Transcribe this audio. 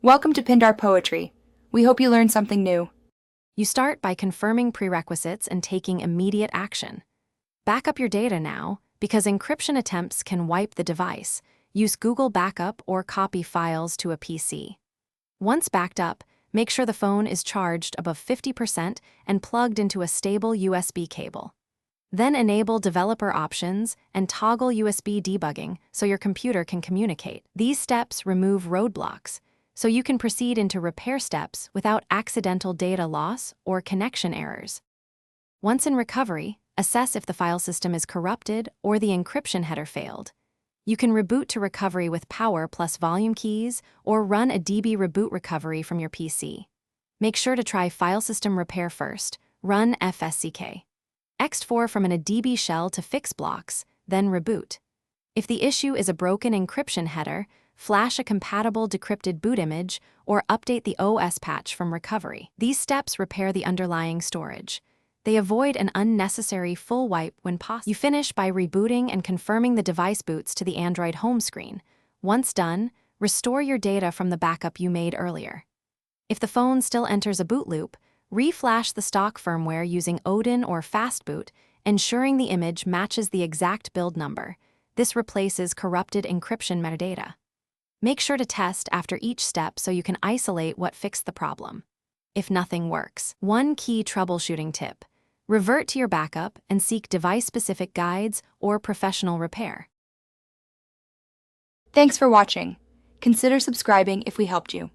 Welcome to Pindar Poetry. We hope you learned something new. You start by confirming prerequisites and taking immediate action. Back up your data now, because encryption attempts can wipe the device. Use Google Backup or copy files to a PC. Once backed up, make sure the phone is charged above 50% and plugged into a stable USB cable. Then enable developer options and toggle USB debugging so your computer can communicate. These steps remove roadblocks, so you can proceed into repair steps without accidental data loss or connection errors. Once in recovery, assess if the file system is corrupted or the encryption header failed. You can reboot to recovery with power plus volume keys or run a DB reboot recovery from your PC. Make sure to try file system repair first. Run fsck ext4 from a DB shell to fix blocks, then reboot. If the issue is a broken encryption header, flash a compatible decrypted boot image or update the OS patch from recovery. These steps repair the underlying storage. They avoid an unnecessary full wipe when possible. You finish by rebooting and confirming the device boots to the Android home screen. Once done, restore your data from the backup you made earlier. If the phone still enters a boot loop, reflash the stock firmware using Odin or Fastboot, ensuring the image matches the exact build number. This replaces corrupted encryption metadata. Make sure to test after each step so you can isolate what fixed the problem. If nothing works, one key troubleshooting tip: revert to your backup and seek device-specific guides or professional repair. Thanks for watching. Consider subscribing if we helped you.